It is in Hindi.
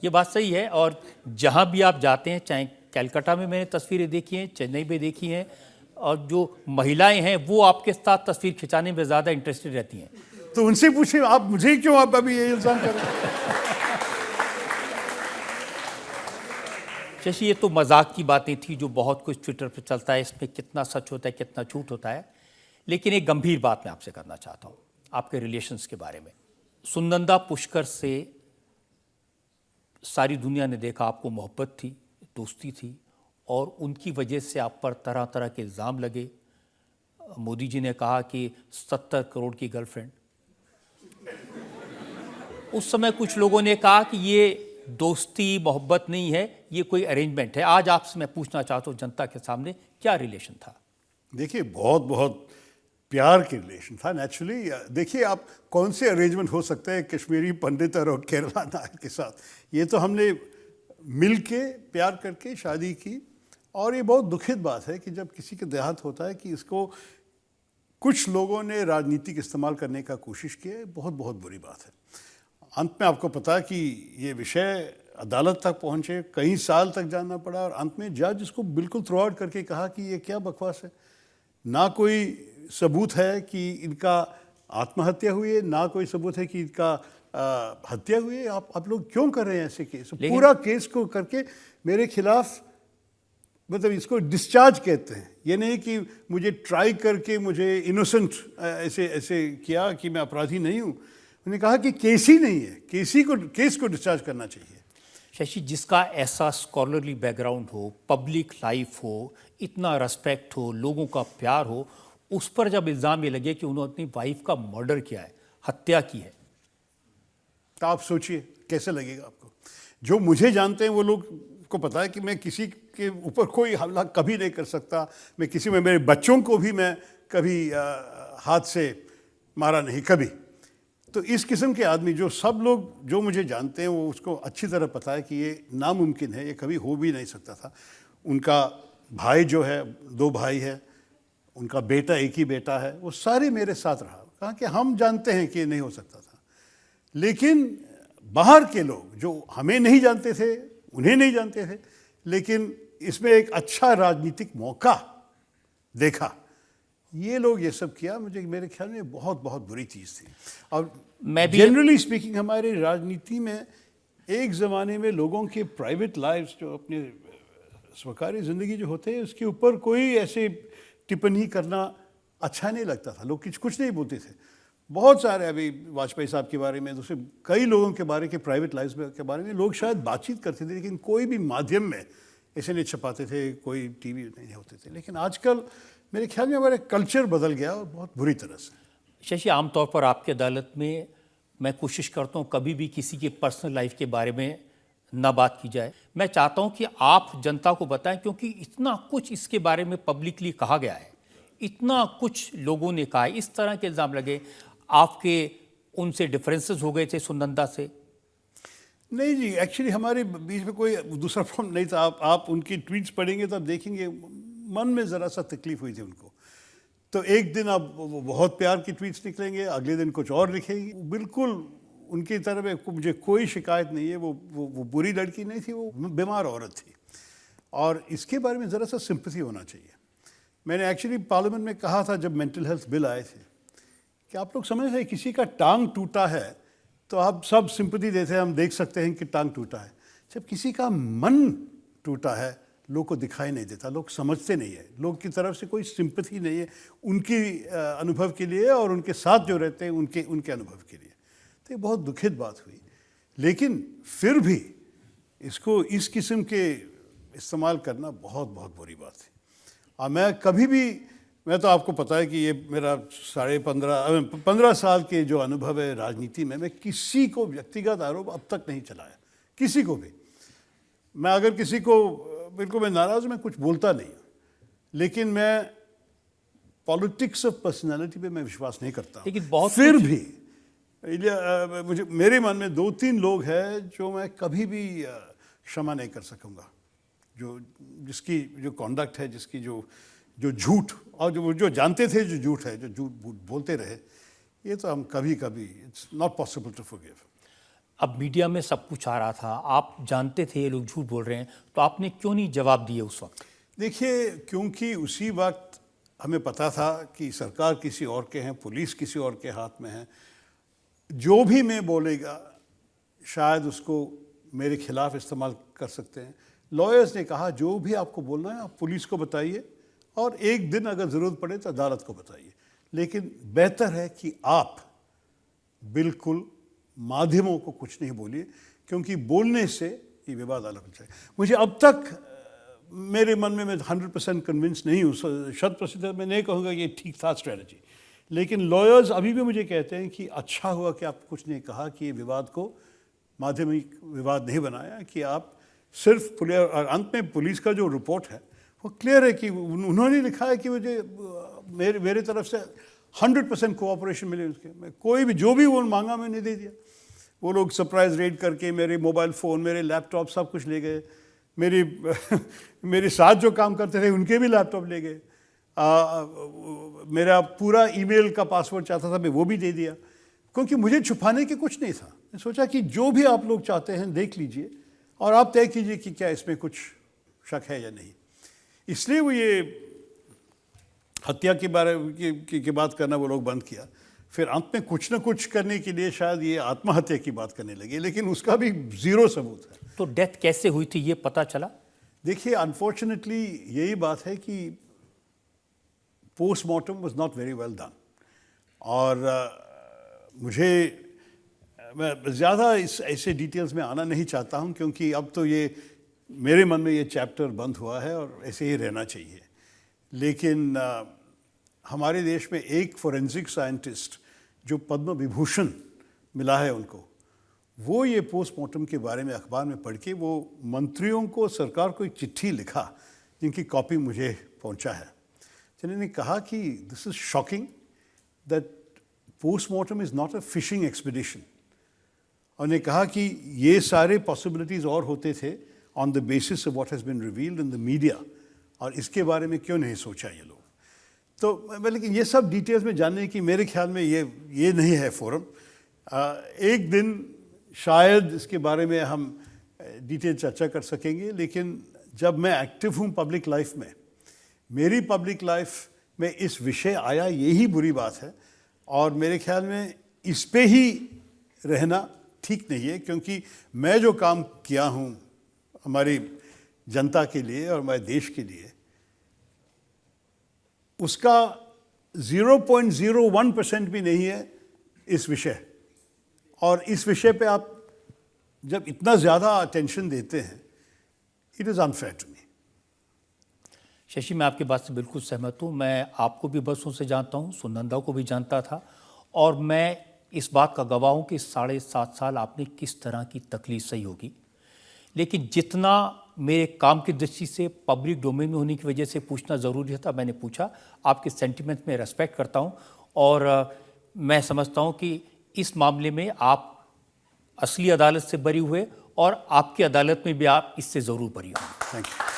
ये बात सही है। और जहाँ भी आप जाते हैं, चाहे कलकत्ता में मैंने तस्वीरें देखी हैं, चेन्नई में देखी हैं, और जो महिलाएं हैं वो आपके साथ तस्वीर खिंचाने में ज़्यादा इंटरेस्टेड रहती हैं। तो उनसे पूछिए, आप मुझे क्यों आप अभी ये इल्ज़ाम कर रहे हैं? शशि, ये तो मजाक की बातें थी जो बहुत कुछ ट्विटर पर चलता है, इसमें कितना सच होता है कितना झूठ होता है। लेकिन एक गंभीर बात मैं आपसे करना चाहता हूँ आपके रिलेशंस के बारे में। सुनंदा पुष्कर से सारी दुनिया ने देखा आपको मोहब्बत थी, दोस्ती थी, और उनकी वजह से आप पर तरह तरह के इल्ज़ाम लगे। मोदी जी ने कहा कि 70 करोड़ की गर्लफ्रेंड। उस समय कुछ लोगों ने कहा कि ये दोस्ती मोहब्बत नहीं है, ये कोई अरेंजमेंट है। आज आपसे मैं पूछना चाहता हूँ जनता के सामने, क्या रिलेशन था? देखिए, बहुत बहुत प्यार के रिलेशन था नेचुरली। देखिए, आप कौन से अरेंजमेंट हो सकते हैं कश्मीरी पंडित और केरला नायक के साथ? ये तो हमने मिल के प्यार करके शादी की। और ये बहुत दुखद बात है कि जब किसी के देहात होता है कि इसको कुछ लोगों ने राजनीतिक इस्तेमाल करने का कोशिश की है। बहुत बहुत बुरी बात है। अंत में आपको पता है कि ये विषय अदालत तक पहुंचे, कई साल तक जाना पड़ा, और अंत में जज इसको बिल्कुल थ्रो आउट करके कहा कि ये क्या बकवास है। ना कोई सबूत है कि इनका आत्महत्या हुई है, ना कोई सबूत है कि इनका हत्या हुई है। आप लोग क्यों कर रहे हैं ऐसे केस? पूरा केस को करके मेरे खिलाफ, मतलब इसको डिस्चार्ज कहते हैं। ये नहीं कि मुझे ट्राई करके मुझे इनोसेंट ऐसे ऐसे किया कि मैं अपराधी नहीं हूँ। उन्होंने कहा कि केस ही नहीं है, केस को डिस्चार्ज करना चाहिए। शशि, जिसका ऐसा स्कॉलरली बैकग्राउंड हो, पब्लिक लाइफ हो, इतना रेस्पेक्ट हो, लोगों का प्यार हो, उस पर जब इल्ज़ाम ये लगे कि उन्होंने अपनी वाइफ का मर्डर किया है, हत्या की है, तो आप सोचिए कैसे लगेगा आपको। जो मुझे जानते हैं वो लोग को पता है कि मैं किसी के ऊपर कोई हमला कभी नहीं कर सकता। मैं किसी में, मेरे बच्चों को भी मैं कभी हाथ से मारा नहीं कभी। तो इस किस्म के आदमी, जो सब लोग जो मुझे जानते हैं, वो उसको अच्छी तरह पता है कि ये नामुमकिन है, ये कभी हो भी नहीं सकता था। उनका भाई जो है, 2 भाई है, उनका बेटा, एक ही बेटा है, वो सारे मेरे साथ रहा। कहा कि हम जानते हैं कि ये नहीं हो सकता था। लेकिन बाहर के लोग जो हमें नहीं जानते थे, उन्हें नहीं जानते थे, लेकिन इसमें एक अच्छा राजनीतिक मौका देखा, ये लोग ये सब किया। मुझे, मेरे ख्याल में बहुत बहुत बुरी चीज़ थी। और मैं भी जनरली स्पीकिंग हमारी राजनीति में एक ज़माने में लोगों के प्राइवेट लाइफ्स, जो अपने स्वकार्य ज़िंदगी जो होते हैं, उसके ऊपर कोई ऐसे टिप्पणी करना अच्छा नहीं लगता था। लोग कुछ नहीं बोलते थे। बहुत सारे, अभी वाजपेयी साहब के बारे में, दूसरे कई लोगों के बारे के प्राइवेट लाइफ के बारे में लोग शायद बातचीत करते थे, लेकिन कोई भी माध्यम में ऐसे नहीं छपाते थे, कोई टीवी नहीं होते थे। लेकिन आजकल मेरे ख्याल में हमारा कल्चर बदल गया, और बहुत बुरी तरह से। शशि, आमतौर पर आपकी अदालत में मैं कोशिश करता हूँ कभी भी किसी की पर्सनल लाइफ के बारे में ना बात की जाए। मैं चाहता हूँ कि आप जनता को बताएं, क्योंकि इतना कुछ इसके बारे में पब्लिकली कहा गया है, इतना कुछ लोगों ने कहा है, इस तरह के इल्ज़ाम लगे। आपके उनसे डिफरेंसेस हो गए थे, सुनंदा से? नहीं जी, एक्चुअली हमारे बीच में कोई दूसरा प्रॉब्लम नहीं था। आप उनकी ट्वीट्स पढ़ेंगे तो आप देखेंगे मन में ज़रा सा तकलीफ हुई थी उनको। तो एक दिन आप बहुत प्यार की ट्वीट्स निकलेंगे, अगले दिन कुछ और लिखेंगे। बिल्कुल उनकी तरफ में मुझे कोई शिकायत नहीं है। वो बुरी लड़की नहीं थी, वो बीमार औरत थी, और इसके बारे में ज़रा सा सिंपैथी होना चाहिए। मैंने एक्चुअली पार्लियामेंट में कहा था जब मेंटल हेल्थ बिल आए थे, कि आप लोग समझ रहे हैं, किसी का टांग टूटा है तो आप सब सिंपैथी देते हैं, हम देख सकते हैं कि टांग टूटा है। जब किसी का मन टूटा है, लोग को दिखाई नहीं देता, लोग समझते नहीं है, लोग की तरफ से कोई सिंपैथी नहीं है उनकी अनुभव के लिए, और उनके साथ जो रहते हैं उनके अनुभव के लिए। तो ये बहुत दुखद बात हुई। लेकिन फिर भी इसको इस किस्म के इस्तेमाल करना बहुत बहुत बुरी बात है। और मैं कभी भी, मैं तो आपको पता है कि ये मेरा 15 साल के जो अनुभव है राजनीति में, मैं किसी को व्यक्तिगत आरोप अब तक नहीं चलाया, किसी को भी। मैं अगर किसी को बिल्कुल मैं नाराज़, मैं कुछ बोलता नहीं, लेकिन मैं पॉलिटिक्स ऑफ पर्सनालिटी पे मैं विश्वास नहीं करता। लेकिन बहुत फिर भी मुझे, मेरे मन में 2-3 लोग हैं जो मैं कभी भी क्षमा नहीं कर सकूँगा, जिसकी जो कॉन्डक्ट है, जिसकी जो झूठ, और जो जानते थे जो झूठ है, जो झूठ बोलते रहे, ये तो हम कभी it's not possible to forgive. अब मीडिया में सब कुछ आ रहा था, आप जानते थे ये लोग झूठ बोल रहे हैं, तो आपने क्यों नहीं जवाब दिए उस वक्त? देखिए, क्योंकि उसी वक्त हमें पता था कि सरकार किसी और के हैं, पुलिस किसी और के हाथ में है। जो भी मैं बोलेगा शायद उसको मेरे खिलाफ इस्तेमाल कर सकते हैं। लॉयर्स ने कहा जो भी आपको बोलना है आप पुलिस को बताइए और एक दिन अगर ज़रूरत पड़े तो अदालत को बताइए, लेकिन बेहतर है कि आप बिल्कुल माध्यमों को कुछ नहीं बोलिए, क्योंकि बोलने से ये विवाद अलग हो जाएगा। मुझे अब तक मेरे मन में मैं 100% कन्विंस नहीं हूँ, 100% मैं नहीं कहूँगा ये ठीक था स्ट्रेटजी, लेकिन लॉयर्स अभी भी मुझे कहते हैं कि अच्छा हुआ कि आप कुछ नहीं कहा, कि ये विवाद को माध्यमिक विवाद नहीं बनाया, कि आप सिर्फ पुलिस। और अंत में पुलिस का जो रिपोर्ट है वो क्लियर है कि उन्होंने लिखा है कि मुझे मेरे तरफ से 100% कोऑपरेशन मिले उसके। मैं कोई भी जो भी वो मांगा मैंने दे दिया। वो लोग सरप्राइज रेड करके मेरे मोबाइल फ़ोन, मेरे लैपटॉप सब कुछ ले गए। मेरे साथ जो काम करते थे उनके भी लैपटॉप ले गए। मेरा पूरा ईमेल का पासवर्ड चाहता था मैं वो भी दे दिया, क्योंकि मुझे छुपाने की कुछ नहीं था। मैं सोचा कि जो भी आप लोग चाहते हैं देख लीजिए और आप तय कीजिए कि क्या इसमें कुछ शक है या नहीं। इसलिए वो ये हत्या के बारे की बात करना वो लोग बंद किया। फिर अंत में कुछ ना कुछ करने के लिए शायद ये आत्महत्या की बात करने लगे, लेकिन उसका भी ज़ीरो सबूत है। तो डेथ कैसे हुई थी ये पता चला? देखिए, अनफॉर्चुनेटली यही बात है कि postmortem was not very well done, और मैं ज़्यादा ऐसे डिटेल्स में आना नहीं चाहता हूँ, क्योंकि अब तो ये मेरे मन में ये चैप्टर बंद हुआ है और ऐसे ही रहना चाहिए। लेकिन हमारे देश में एक फोरेंसिक साइंटिस्ट जो पद्म विभूषण मिला है उनको, वो ये पोस्टमार्टम के बारे में अखबार में पढ़ के वो मंत्रियों को, सरकार को एक चिट्ठी लिखा जिनकी कॉपी मुझे पहुंचा है। जिन्होंने कहा कि this is shocking that postmortem is not a fishing expedition. और ने कहा कि ये सारे पॉसिबिलिटीज़ और होते थे on the basis of what has been revealed in the media, और इसके बारे में क्यों नहीं सोचा ये लोग। तो लेकिन ये सब डिटेल्स में जानने की मेरे ख्याल में ये नहीं है फोरम। एक दिन शायद इसके बारे में हम डिटेल चर्चा कर सकेंगे, लेकिन जब मैं एक्टिव हूँ पब्लिक लाइफ में, मेरी पब्लिक लाइफ में इस विषय आया यही बुरी बात है, और मेरे ख्याल में इस पे ही रहना ठीक नहीं है, क्योंकि मैं जो काम किया हूँ हमारी जनता के लिए और हमारे देश के लिए, उसका 0.01% भी नहीं है इस विषय। और इस विषय पे आप जब इतना ज़्यादा अटेंशन देते हैं, it is unfair to me. Shashi, मैं आपकी बात से बिल्कुल सहमत हूँ। मैं आपको भी बरसों से जानता हूँ, सुनंदा को भी जानता था, और मैं इस बात का गवाह हूँ कि 7.5 साल आपने किस तरह की तकलीफ सही होगी। लेकिन जितना मेरे काम की दृष्टि से पब्लिक डोमेन में होने की वजह से पूछना ज़रूरी था, मैंने पूछा। आपके सेंटिमेंट में रेस्पेक्ट करता हूँ, और मैं समझता हूँ कि इस मामले में आप असली अदालत से बरी हुए, और आपकी अदालत में भी आप इससे ज़रूर बरी होंगे। Thank you.